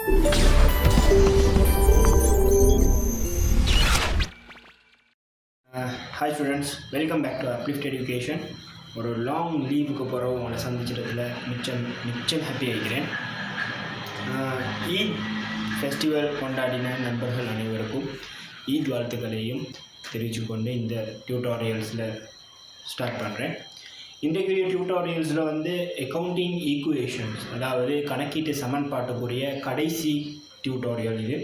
Hi students, welcome back to Uplift Education. ஒரு long லீவுக்கு போகிறோம் உங்களை சந்திச்சிட்டதில் மிச்சம் ஹாப்பி ஆகிக்கிறேன். ஈத் ஃபெஸ்டிவல் கொண்டாடின நண்பர்கள் அனைவருக்கும் ஈத் வாழ்த்துக்களையும் தெரிவித்துக்கொண்டு இந்த டியூட்டோரியல்ஸில் ஸ்டார்ட் பண்ணுறேன். இன்றைக்குரிய டியூட்டோரியல்ஸில் அக்கௌண்டிங் ஈக்குவேஷன்ஸ், அதாவது கணக்கீட்டு சமன்பாட்டுக்குரிய கடைசி டியூட்டோரியல் இது.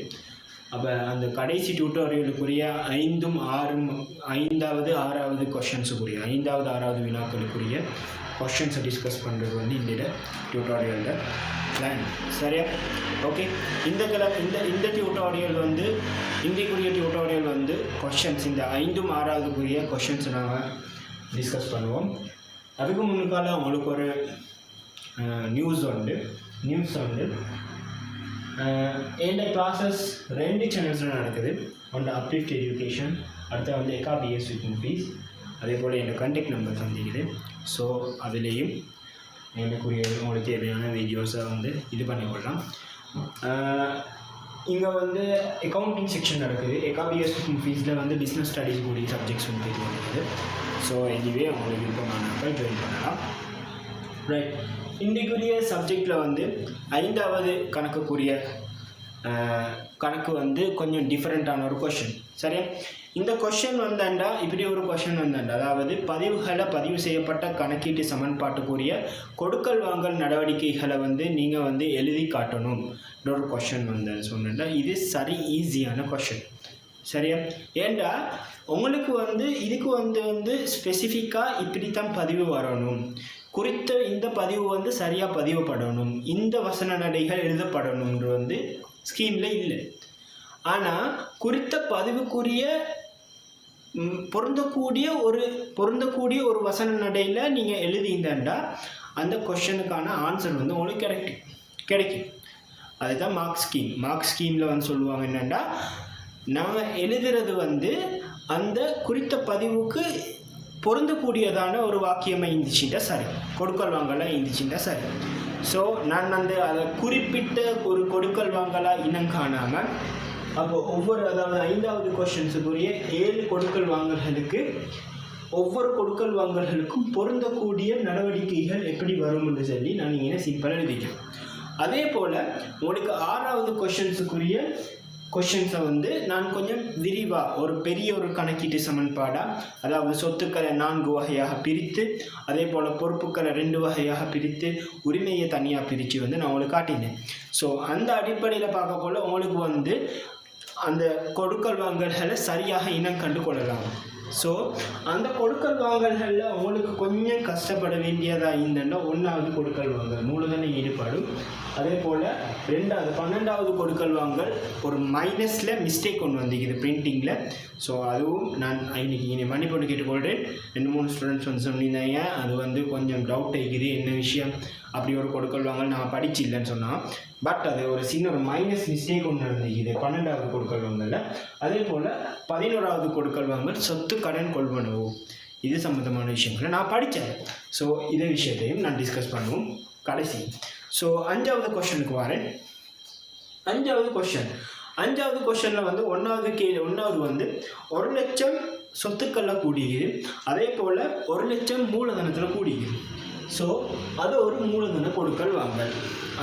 அப்போ அந்த கடைசி டியூட்டோரியலுக்குரிய 5, 6வது கொஷின்ஸுக்குரிய 5வது 6வது வினாக்களுக்குரிய கொஷின்ஸை டிஸ்கஸ் பண்ணுறது இந்த டியூட்டோரியலில் பிளான். சரியா? ஓகே. இந்த டியூட்டோரியல் இன்றைக்குரிய டியூட்டோரியல் கொஷின்ஸ் இந்த 5, 6வதுக்குரிய கொஷின்ஸை நாங்கள் டிஸ்கஸ் பண்ணுவோம். அதுக்கு முன்னுக்கால உங்களுக்கு ஒரு நியூஸ் எந்த கிளாஸஸ் 2 சேனல்ஸில் நடக்குது. ஒன்று அப்லிஃப்ட் எஜுகேஷன், அடுத்த எக்காபிஎஸ் வித் முஃபீஸ். அதே போல் என்னோட கான்டாக்ட் நம்பர் தந்திக்குது. ஸோ அதுலேயும் எனக்குரிய உங்களுக்கு தேவையான வீடியோஸை இது பண்ணிக்கொள்ளலாம். இங்கே அக்கௌண்டிங் செக்ஷன் நடக்குது. எக்காபிஎஸ் வித் முஃபீஸில் பிஸ்னஸ் ஸ்டடீஸ் கூடிய சப்ஜெக்ட்ஸ் இருக்குது. ஸோ எனிவே உங்களுக்கு விருப்பமானாக்கள் ஜாயின் பண்ணலாம். ரைட். இன்றைக்குரிய சப்ஜெக்டில் 5வது கணக்குக்குரிய கணக்கு கொஞ்சம் டிஃப்ரெண்ட்டான ஒரு கொஷின். சரியா? இந்த கொஷின் இப்படி ஒரு கொஷின் அதாவது பதிவு செய்யப்பட்ட கணக்கீட்டு சமன்பாட்டுக்குரிய கொடுக்கல் வாங்கல் நடவடிக்கைகளை நீங்கள் எழுதி காட்டணும் ஒரு கொஷின் சொன்னா. இது சரி ஈஸியான கொஷின். சரியா? ஏண்டா உங்களுக்கு இதுக்கு ஸ்பெசிஃபிக்காக இப்படித்தான் பதிவு வரணும், குறித்த இந்த பதிவு சரியாக பதிவுப்படணும், இந்த வசன நடைகள் எழுதப்படணும்னு ஸ்கீமில் இல்லை. ஆனால் குறித்த பதிவுக்குரிய பொருந்தக்கூடிய ஒரு வசன நடையில் நீங்கள் எழுதியிருந்தா அந்த கொஷனுக்கான ஆன்சர் உங்களுக்கு கிடைக்கும். அதுதான் மார்க் ஸ்கீமில் சொல்லுவாங்க என்னென்னா, நாங்கள் எழுதுறது அந்த குறித்த பதிவுக்கு பொருந்தக்கூடியதான ஒரு வாக்கியமாக இருந்துச்சுட்டா சரி, கொடுக்கல் வாங்கலாக இருந்துச்சுட்டா சரி. ஸோ நான் அதை குறிப்பிட்ட ஒரு கொடுக்கல் வாங்கலாக இனம் காணாமல் அப்போ அதாவது 5வது கொஷின்ஸுக்குரிய 7 கொடுக்கல் வாங்கல்களுக்கு ஒவ்வொரு கொடுக்கல் வாங்கல்களுக்கும் பொருந்தக்கூடிய நடவடிக்கைகள் எப்படி வரும்னு சொல்லி நான் இங்கே சிம்பிளாக எழுதிக்கிறேன். அதே போல் உங்களுக்கு 6வது கொஷின்ஸுக்குரிய கொஷின்ஸை நான் கொஞ்சம் விரிவாக ஒரு பெரிய ஒரு கணக்கீட்டு சமன்பாடாக, அதாவது சொத்துக்களை 4 வகையாக பிரித்து, அதே போல் பொறுப்புக்களை 2 வகையாக பிரித்து, உரிமையை தனியாக பிரித்து நான் உங்களுக்கு காட்டினேன். ஸோ அந்த அடிப்படையில் பார்க்க போல் உங்களுக்கு அந்த கொடுக்கல் வாங்கல்களை சரியாக இனம் கண்டு கொள்ளலாம். ஸோ அந்த கொடுக்கல் வாங்கல்களில் உங்களுக்கு கொஞ்சம் கஷ்டப்பட வேண்டியதாக இருந்தேன்னா 1வது கொடுக்கல் வாங்கல் மூலதன ஈடுபாடும், அதே போல் 12வது கொடுக்கல் வாங்கல் ஒரு மைனஸில் மிஸ்டேக் ஒன்று வந்துக்குது பிரிண்டிங்கில். ஸோ அதுவும் நான் இன்னைக்கு மன்னிப்பு கேட்டுக்கொள்கிறேன். 2-3 ஸ்டூடெண்ட்ஸ் சொன்னீங்க அது கொஞ்சம் டவுட் ஆகிக்குது, என்ன விஷயம் அப்படி ஒரு கொடுக்கல் வாங்கல் நான் படிச்சு இல்லைன்னு சொன்னால். பட் அது ஒரு சின்ன ஒரு மைனஸ் மிஸ்டேக் ஒன்று இருந்துக்குது 12வது கொடுக்கல் வாங்கலில். அதே போல் 11வது கொடுக்கல் வாங்கல் சொத்து கடன் கொள்வனவு, இது சம்மந்தமான விஷயங்களை நான் படித்தேன். ஸோ இதே விஷயத்தையும் நான் டிஸ்கஸ் பண்ணுவோம் கடைசி. ஸோ 5வது கொஷனுக்கு வரேன். 5வது கொஷனில் 1வது 1 லட்சம் சொத்துக்களில் கூடியது, அதே போல் 1 லட்சம் மூலதனத்தில் கூடியது. ஸோ அது ஒரு மூலதன கொடுக்கல் வாங்கல்,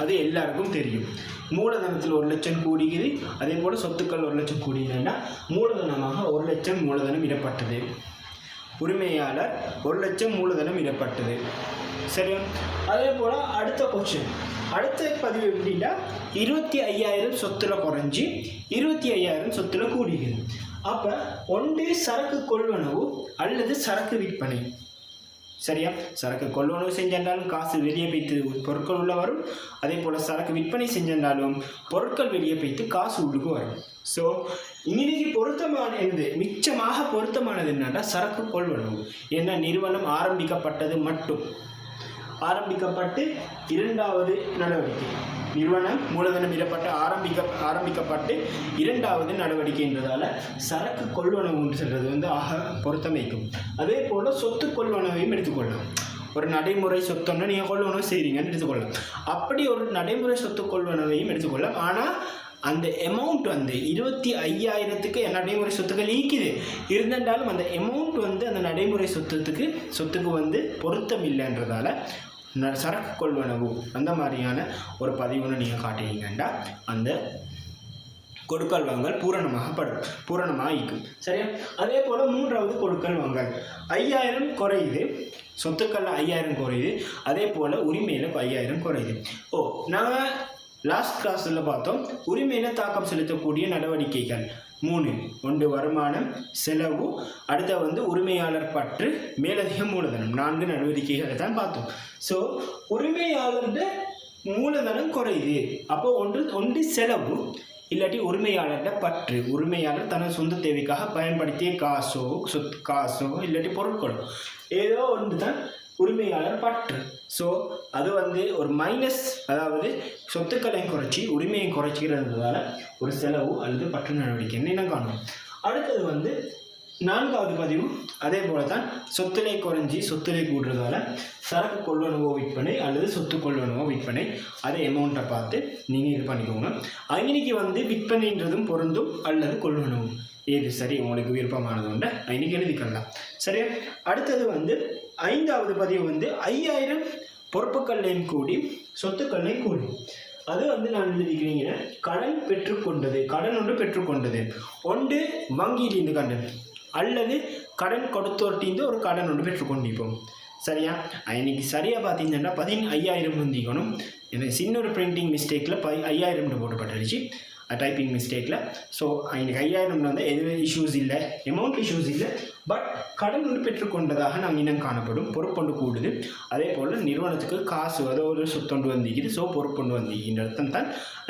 அது எல்லாருக்கும் தெரியும். மூலதனத்தில் 1 லட்சம் கூடியது, அதே போல் சொத்துக்கள் 1 லட்சம் கூடியதுன்னா மூலதனமாக 1 லட்சம் மூலதனம் இடப்பட்டது, உரிமையாளர் 1 லட்சம் மூலதனம் இடப்பட்டது. சரியா? அதே போல் அடுத்த பதிவு எப்படின்னா 25,000 சொத்தில் குறைஞ்சி 25,000 சொத்தில் கூடியது. அப்போ ஒன்று சரக்கு கொள்வனவு அல்லது சரக்கு விற்பனை. சரியா? சரக்கு கொள்வனவு செஞ்சாலும் காசு வெளியே போய்த்து பொருட்கள் உள்ள வரும், அதே போல் சரக்கு விற்பனை செஞ்சாலும் பொருட்கள் வெளியே போய்த்து காசு உள்ளுக்கு வரும். ஸோ இன்னைக்கு மிச்சமாக பொருத்தமானது என்னன்னா சரக்கு கொள்வனவு. ஏன்னா நிறுவனம் ஆரம்பிக்கப்பட்டு 2வது நடவடிக்கை, நிறுவனம் மூலதனம் இடப்பட்டு ஆரம்பிக்கப்பட்டு 2வது நடவடிக்கைன்றதால சரக்கு கொள்வனவு சொல்கிறது ஆக பொருத்தமைக்கும். அதே போல் சொத்து கொள்வனவையும் எடுத்துக்கொள்ளலாம். ஒரு நடைமுறை சொத்துன்னு நீங்கள் கொள்வனவு செய்கிறீங்கன்னு எடுத்துக்கொள்ளலாம். அப்படி ஒரு நடைமுறை சொத்து கொள்வனவையும் எடுத்துக்கொள்ளலாம். ஆனால் அந்த அமௌண்ட் வந்து 25,000க்கு நடைமுறை சொத்துக்கள் ஈக்குது இருந்தாலும் அந்த அமௌண்ட் வந்து அந்த நடைமுறை சொத்துக்கு வந்து பொருத்தம் இல்லைன்றதால சரக்கு கொள்வனவு அந்த மாதிரியான ஒரு பதிவுன்னு நீங்கள் காட்டுறீங்கன்னா அந்த கொடுக்கல் வாங்கல் பூரணமாக ஈக்கும். சரியா? அதே போல் மூன்றாவது கொடுக்கல் வாங்கல் 5,000 குறையுது, சொத்துக்களில் 5,000 குறையுது, அதே போல் உரிமையில் 5,000 குறையுது. நாங்கள் லாஸ்ட் கிளாஸில் பார்த்தோம் உரிமையில் தாக்கம் செலுத்தக்கூடிய நடவடிக்கைகள் 3. 1 வருமானம், செலவு, அடுத்த வந்து உரிமையாளர் பற்று, மேலதிக மூலதனம். 4 நடவடிக்கைகளை தான் பார்த்தோம். ஸோ உரிமையாளர்கிட்ட மூலதனம் குறையுது, அப்போ ஒன்று செலவு இல்லாட்டி உரிமையாளர்கிட்ட பற்று. உரிமையாளர் தனது சொந்த தேவைக்காக பயன்படுத்திய காசோ இல்லாட்டி பொருட்களோ ஏதோ ஒன்று தான் உரிமையாளர் பற்று. ஸோ அது வந்து ஒரு மைனஸ், அதாவது சொத்துக்களையும் குறைச்சி உரிமையை குறைச்சிக்கிறதுனால ஒரு செலவு அல்லது பற்று நடவடிக்கைன்னு என்ன காணும். அடுத்தது வந்து 4வது பதிவு அதே போல தான் சொத்துலை குறைஞ்சி சொத்துலை கூடுறதால சரக்கு கொள்வனவோ விற்பனை அல்லது சொத்து கொள்வனவோ விற்பனை அதே அமௌண்ட்டை பார்த்து நீங்கள் இது பண்ணிக்கோங்க. இன்னைக்கு வந்து விற்பனைன்றதும் பொருந்தும் அல்லது கொள்வனவும் ஏது சரி உங்களுக்கு விருப்பமானது உண்டு இன்னைக்கு எழுதிக்கலாம். சரியா? அடுத்தது வந்து 5வது பதிவு வந்து 5,000 பொறுப்புக்கள்லையும் கூடி சொத்துக்கள்லையும் கூடி. அது வந்து நான் எழுதிக்கிறீங்க கடன் ஒன்று பெற்றுக்கொண்டது ஒன்று வங்கியிலிருந்து கடன் அல்லது கடன் கொடுத்தோர்ட்டிந்து ஒரு கடன் ஒன்று பெற்றுக்கொண்டிப்போம். சரியா? இன்னைக்கு சரியாக பார்த்தீங்கன்னா 15,000 வந்திக்கணும். எனக்கு சின்ன ஒரு பிரிண்டிங் மிஸ்டேக்கில் 5,000 போட்டுப்பட்டுருச்சு டைப்பிங் மிஸ்டேக்கில். ஸோ இன்னைக்கு 5,000 வந்து எதுவும் இஷ்யூஸ் இல்லை, அமௌண்ட் இஷ்யூஸ் இல்லை. பட் கடன் ஒன்று பெற்றுக்கொண்டதாக நாம் இனம் காணப்படும், பொறுப்பொண்டு கூடுது. அதே போல் நிறுவனத்துக்கு காசு ஒரு சொத்தொண்டு வந்திக்குது. ஸோ பொறுப்பொண்டு வந்திக்கின்ற அர்த்தம் தான்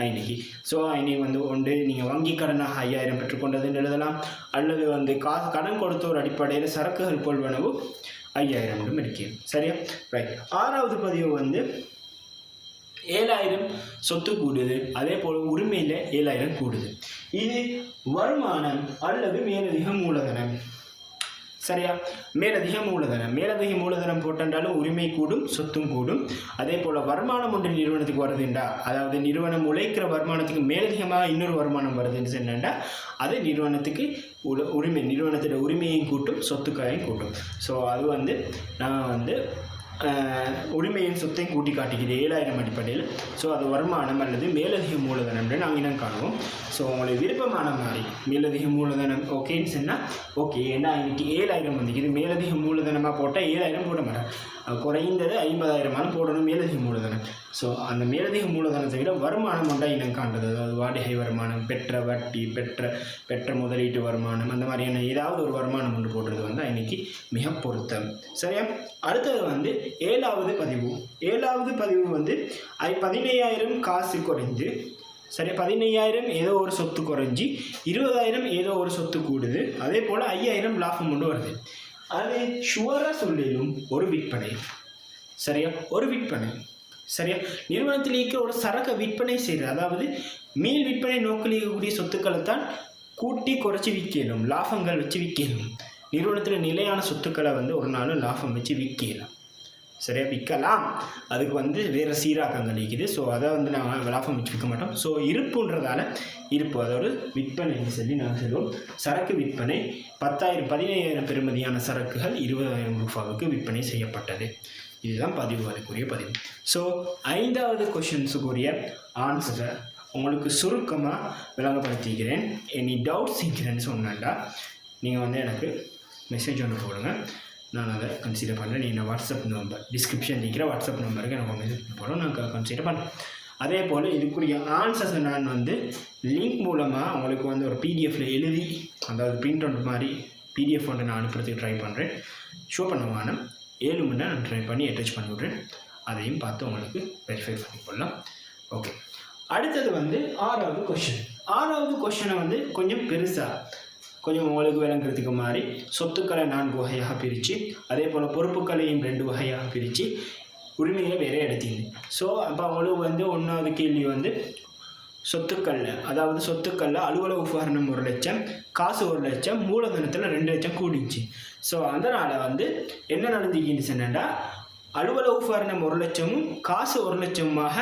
இன்னைக்கு. ஸோ இன்னைக்கு வந்து ஒன்று நீங்கள் வங்கி கடனாக 5,000 பெற்றுக்கொண்டதுன்னு எழுதலாம், அல்லது வந்து கடன் கொடுத்த ஒரு அடிப்படையில் சரக்குகள் கொள்வனவு 5,000 இருக்கு. சரியா? ரைட். 6வது பதிவு வந்து 7,000 சொத்து கூடுது, அதே போல் உரிமையில் 7,000 கூடுது. இது வருமானம் அல்லது மேலதிக மூலதனம். சரியா? மேலதிக மூலதனம் போட்டாலும் உரிமை கூடும், சொத்தும் கூடும். அதே போல் வருமானம் ஒன்று நிறுவனத்துக்கு வருதுண்டா, அதாவது நிறுவனம் உழைக்கிற வருமானத்துக்கு மேலதிகமாக இன்னொரு வருமானம் வருதுன்னு சொன்னா அது நிறுவனத்துக்கு நிறுவனத்தோட உரிமையையும் கூட்டும், சொத்துக்களையும் கூட்டும். ஸோ அது வந்து நான் வந்து உரிமையின் சொத்தையும் கூட்டி காட்டிக்குது 7,000 அடிப்படையில். ஸோ அது வருமானம் அல்லது மேலதிக மூலதனம்னு நாங்கள் இனம் காணுவோம். ஸோ உங்களுக்கு விருப்பமான மாதிரி மேலதிக மூலதனம் ஓகேன்னு சொன்னால் ஓகே. ஏன்னா இன்னைக்கு 7,000 வந்துக்கு இது மேலதிக மூலதனமாக போட்டால் 7,000 போட மாட்டேன், குறைந்தது 50,000 போடணும் மேலதிக மூலதனம். ஸோ அந்த மேலதிக மூலதனத்தை விட வருமானம் ஒன்றா இனம் காண்றது, அதாவது வாடகை வருமானம், பெற்ற வட்டி, பெற்ற முதலீட்டு வருமானம், அந்த மாதிரியான ஏதாவது ஒரு வருமானம் ஒன்று போடுறது வந்து இன்னைக்கு மிக பொருத்தம். சரியா? அடுத்தது வந்து 7வது பதிவு வந்து 15,000 காசு குறைஞ்சு, சரி 15,000 ஏதோ ஒரு சொத்து குறைஞ்சி 20,000 ஏதோ ஒரு சொத்து கூடுது, அதே போல் 5,000 லாபம் கொண்டு வருது. அது ஷுவராக சொல்லிடும் ஒரு விற்பனை. சரியா? ஒரு விற்பனை. சரியா? நிறுவனத்தில் இருக்கிற ஒரு சரக்கை விற்பனை செய்கிறது, அதாவது மீள் விற்பனை நோக்கில் இருக்கக்கூடிய சொத்துக்களை தான் கூட்டி குறைச்சி விற்கணும், லாபங்கள் வச்சு விற்கணும். நிறுவனத்தில் நிலையான சொத்துக்களை வந்து ஒரு நாள் லாபம் வச்சு விற்கலாம். சரியா? விற்கலாம், அதுக்கு வந்து வேறு சீராக்கங்கள் இருக்குது. ஸோ அதை வந்து நாங்கள் லாபம் வச்சு விற்க மாட்டோம். ஸோ இருப்புன்றதால அதோட விற்பனைன்னு சொல்லி நாங்கள் சொல்லுவோம். சரக்கு விற்பனை 15,000 பெறுமதியான சரக்குகள் 20,000 ரூபாவுக்கு விற்பனை செய்யப்பட்டது. இதுதான் அதுக்குரிய பதிவு. ஸோ 5வது கொஷின்ஸுக்குரிய ஆன்சரை உங்களுக்கு சுருக்கமாக விளங்கப்படுத்திக்கிறேன். எனி டவுட்ஸ் இருக்கிறேன்னு சொன்னாண்டா நீங்கள் வந்து எனக்கு மெசேஜ் ஒன்று போடுங்க, நான் அதை கன்சிடர் பண்ணுறேன். நீங்கள் வாட்ஸ்அப் நம்பர் டிஸ்கிரிப்ஷன் இருக்கிற வாட்ஸ்அப் நம்பருக்கு எனக்கு மெசேஜ் போடுறோம், நான் கன்சிடர் பண்ணுறேன். அதே போல் இதுக்குரிய ஆன்சர்ஸை நான் வந்து லிங்க் மூலமாக உங்களுக்கு வந்து ஒரு பிடிஎஃப்பில் எழுதி, அதாவது பிரிண்ட் அவுட் மாதிரி பிடிஎஃப் ஒன்று நான் அனுப்புறதுக்கு ட்ரை பண்ணுறேன். ஷோ பண்ணுவான 7 மணி நேரம் நான் ட்ரை பண்ணி அட்டாச் பண்ணி விட்றேன், அதையும் பார்த்து உங்களுக்கு வெரிஃபை பண்ணிக்கொள்ளலாம். ஓகே. அடுத்தது வந்து 6வது கொஷனை வந்து கொஞ்சம் பெருசாக கொஞ்சம் உங்களுக்கு விளங்குறதுக்கு மாதிரி சொத்துக்களை 4 வகையாக பிரித்து, அதே போல் பொறுப்புகளையும் 2 வகையாக பிரித்து, உரிமையை வேற எடுத்தீங்க. ஸோ அப்போ அவங்களுக்கு வந்து 1வது கேள்வி வந்து சொத்துக்களில் அலுவலக உபகரணம் 1 லட்சம், காசு 1 லட்சம், மூலதனத்தில் 2 லட்சம் கூடிச்சு. ஸோ அதனால் வந்து என்ன நடந்துக்கின்னு சொன்னா அலுவலக உபகரணம் 1 லட்சமும் காசு 1 லட்சமாக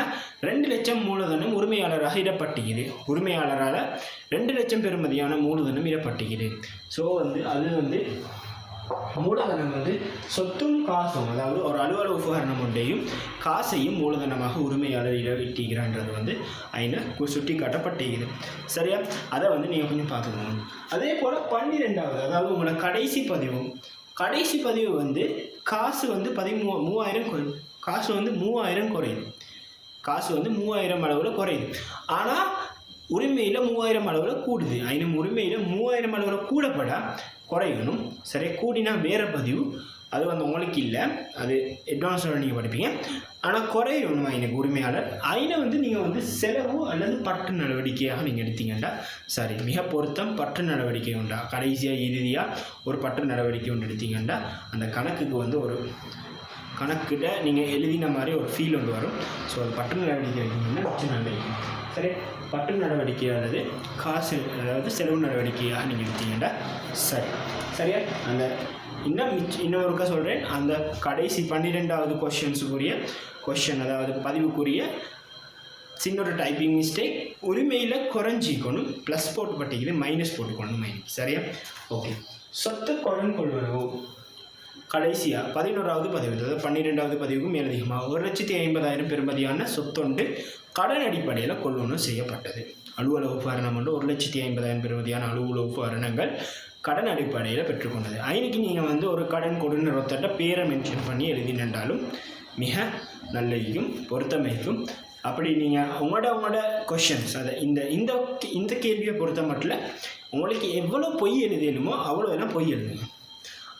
2 லட்சம் மூலதனம் உரிமையாளராக இடப்பட்டுகிறது. உரிமையாளரால் 2 லட்சம் பெறுமதியான மூலதனம் இடப்பட்டுகிறது. ஸோ அது மூலதனம் சொத்தும் காசும், அதாவது ஒரு அலுவலக உபகரணம் ஒன்றையும் காசையும் மூலதனமாக உரிமையாளர் இடவிட்டுகிறான்றது ஐன சுட்டி காட்டப்பட்டுகிறது. சரியா? அதை நீங்கள் கொஞ்சம் பார்த்துக்கணும். அதே போல் 12வது, அதாவது உங்களோட கடைசி பதிவு காசு 3000 குறையும். காசு 3000 குறையுது. காசு 3000 அளவில் குறையுது. ஆனால் உரிமையில் 3000 அளவில் கூடுது. ஐநம் உரிமையில் 3000 அளவில் கூடப்பட குறையணும். சரியா? கூடினா வேறு பதிவு, அது உங்களுக்கு இல்லை, அது அட்வான்ஸோட நீங்கள் படிப்பீங்க. ஆனால் குறையணும் எனக்கு உரிமையாளர். அதில் நீங்கள் செலவு அல்லது பற்று நடவடிக்கையாக நீங்கள் எடுத்தீங்கன்னா சரி, மிக பொருத்தம். பற்று நடவடிக்கை உண்டா, கடைசியாக இறுதியாக ஒரு பற்று நடவடிக்கை ஒன்று எடுத்தீங்கன்னா அந்த கணக்குக்கு ஒரு கணக்கிட்ட நீங்கள் எழுதின மாதிரி ஒரு ஃபீல் ஒன்று வரும். ஸோ அது பற்று நடவடிக்கை எடுத்தீங்கன்னா வச்சு நடவடிக்கை. சரி, பற்று நடவடிக்கை அல்லது காசு, அதாவது செலவு நடவடிக்கையாக நீங்கள் எடுத்தீங்கன்னா சரி. சரியா? அந்த இன்னொருக்கா சொல்கிறேன், அந்த கடைசி 12வது கொஷின், அதாவது பதிவுக்குரிய சின்ன ஒரு டைப்பிங் மிஸ்டேக், உரிமையில் குறைஞ்சிக்கணும், ப்ளஸ் போட்டு பட்டிக்குது, மைனஸ் போட்டுக்கணும். சரியா? ஓகே. சொத்து கடன் கொள்வனவு கடைசியாக 11வது பதிவு, அதாவது 12வது பதிவுக்கும் மேலதிகமாக 1,50,000 பெறுமதியான சொத்தொண்டு கடன் அடிப்படையில் கொள்வனவு செய்யப்பட்டது. அலுவலக உபகரணம் 1,50,000 பெறுமதியான அலுவலக உபகரணங்கள் கடன் அடிப்படையில் பெற்றுக்கொண்டது. ஐனுக்கு நீங்கள் ஒரு கடன் கொடுன்னு ஒருத்தட்ட பேரை மென்ஷன் பண்ணி எழுதினாலும் மிக நல்லையும் பொருத்தமைக்கும். அப்படி நீங்கள் உங்களோட கொஷின்ஸ், அதை இந்த கேள்வியை பொறுத்த மட்டும் உங்களுக்கு எவ்வளோ பொய் எழுதணுமோ அவ்வளோ எல்லாம் பொய் எழுதுங்க.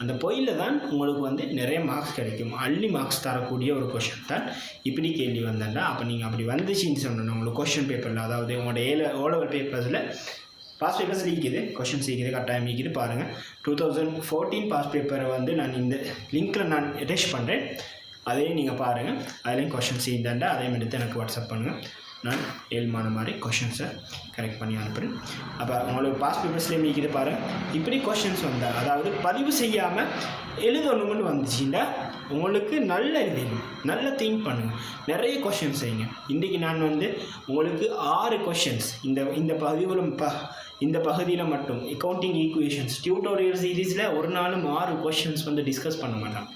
அந்த பொய்யில் தான் உங்களுக்கு நிறைய மார்க்ஸ் கிடைக்கும். அள்ளி மார்க்ஸ் தரக்கூடிய ஒரு கொஷின் தான் இப்படி கேள்வி வந்தேன்னா. அப்போ நீங்கள் அப்படி வந்துச்சின்னு சொன்னோன்னா உங்களுக்கு கொஷின் பேப்பரில், அதாவது உங்களோட ஓலெவல் பேப்பர்ஸில் பாஸ் பேப்பர்ஸ் லீக்குது, கொஷின்ஸ் லீக்குது, கட்டாயம் லீக்குது. பாருங்கள், 2014 பாஸ் பேப்பரை நான் இந்த லிங்க்கில் நான் அட்டாச் பண்ணுறேன். அதையும் நீங்கள் பாருங்கள். அதுலேயும் கொஷின்ஸ் இருந்தாண்டா அதையும் எடுத்து எனக்கு வாட்ஸ்அப் பண்ணுங்கள். நான் ஏழ்மான மாதிரி கொஷின்ஸை கரெக்ட் பண்ணி அனுப்புகிறேன். அப்போ உங்களுக்கு பாஸ் பேப்பர்ஸ்லேயும் நீக்கிது பாருங்கள். இப்படி கொஷின்ஸ் வந்தால், அதாவது பதிவு செய்யாமல் எழுதணும்னு வந்துச்சுன்னா உங்களுக்கு நல்ல எழுதணும், நல்ல திங்க் பண்ணுங்கள், நிறைய கொஷின்ஸ் செய்யுங்க. இன்றைக்கி நான் உங்களுக்கு 6 கொஷின்ஸ் இந்த பகுதியில் மட்டும் அக்கௌண்டிங் ஈக்குவேஷன்ஸ் டியூட்டோரியல் சீரீஸில் ஒரு நாளும் 6 கொஷின்ஸ் டிஸ்கஸ் பண்ண மாட்டேன்.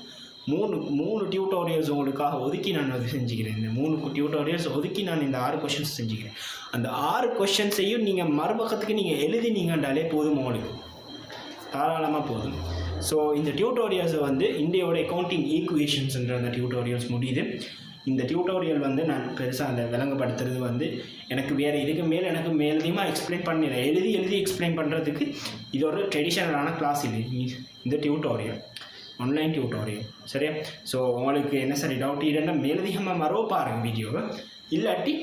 மூணு டியூட்டோரியல்ஸ் உங்களுக்காக ஒதுக்கி நான் செஞ்சுக்கிறேன். இந்த 3 டியூட்டோரியல்ஸ் ஒதுக்கி நான் இந்த 6 கொஷின்ஸ் செஞ்சுக்கிறேன். அந்த 6 கொஷின்ஸையும் நீங்கள் மறுபக்கத்துக்கு நீங்கள் எழுதினீங்கன்றாலே போதும், உங்களுக்கு தாராளமாக போதும். ஸோ இந்த டியூட்டோரியல்ஸை இந்தியோட அக்கௌண்டிங் ஈக்குவேஷன்ஸ்ன்ற அந்த டியூட்டோரியல்ஸ் முடியுது. இந்த டியூட்டோரியல் நான் பெருசாக அந்த விளங்கப்படுத்துறது எனக்கு வேறு இதுக்கு மேலே எனக்கு மேலதிகமாக எக்ஸ்பிளைன் பண்ணிடுறேன். எழுதி எக்ஸ்பிளைன் பண்ணுறதுக்கு இது ஒரு ட்ரெடிஷ்னலான கிளாஸ் இல்லை. இந்த டியூட்டோரியல் ஆன்லைன் டியூட்டோரியல். சரியா? ஸோ உங்களுக்கு என்ன சரி டவுட் இல்லைன்னா மேலதிகமாக மறோ பாருங்கள் வீடியோவை. இல்லாட்டி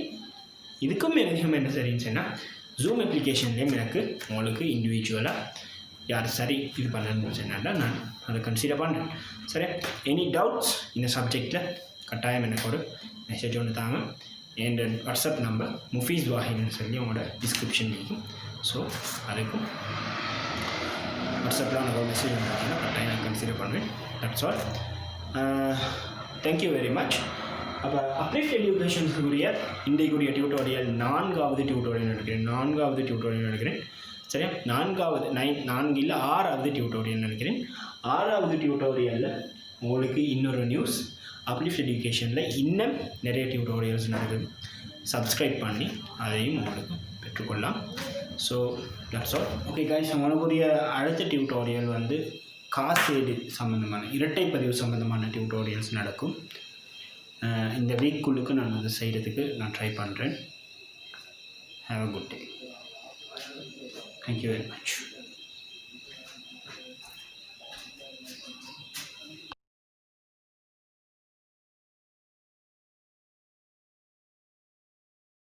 இதுக்கும் மேலதிகமாக என்ன சரின்னு சொன்னால் ஜூம் அப்ளிகேஷன்லேயும் எனக்கு உங்களுக்கு இண்டிவிஜுவலாக யார் சரி இது பண்ணணும்னு சொன்னாண்டா நான் அதை கன்சிடர் பண்ணுறேன். சரியா? எனி டவுட்ஸ் இந்த சப்ஜெக்டில் கட்டாயம் எனக்கு ஒரு மெசேஜ் ஒன்று தாங்க. என் வாட்ஸ்அப் நம்பர் முஃபீஸ் வாஹிட்னு சொல்லி உங்களோட டிஸ்கிரிப்ஷன் இருக்கும். ஸோ அதுக்கும் வாட்ஸ்அப்பில் எனக்கு ஒரு மெசேஜ் வந்துருக்கீங்கன்னா கட்டாயம் நான் கன்சிடர் பண்ணுவேன். That's all. Thank you very much. அப்போ அப்லிஃப்ட் எஜுகேஷனுக்குரிய இன்றைக்குரிய டியூட்டோரியல் 4வது டியூட்டோரியல் நினைக்கிறேன். சரியா? 4 இல்லை 6வது டியூட்டோரியல் நினைக்கிறேன். 6வது டியூட்டோரியலில் உங்களுக்கு இன்னொரு நியூஸ், அப்லிஃப்ட் எஜுகேஷனில் இன்னும் நிறைய டியூட்டோரியல்ஸ் நடக்குது. சப்ஸ்கிரைப் பண்ணி அதையும் உங்களுக்கு பெற்றுக்கொள்ளலாம். So that's all. Okay guys, உங்களுக்குரிய அடுத்த டியூட்டோரியல் காசேடு சம்மந்தமான இரட்டைப்பதிவு சம்மந்தமான டியூட்டோரியல்ஸ் நடக்கும். இந்த வீக்குள்ளுக்கு நான் அதை செய்கிறதுக்கு நான் ட்ரை பண்ணுறேன். Have a good day. Thank you very much.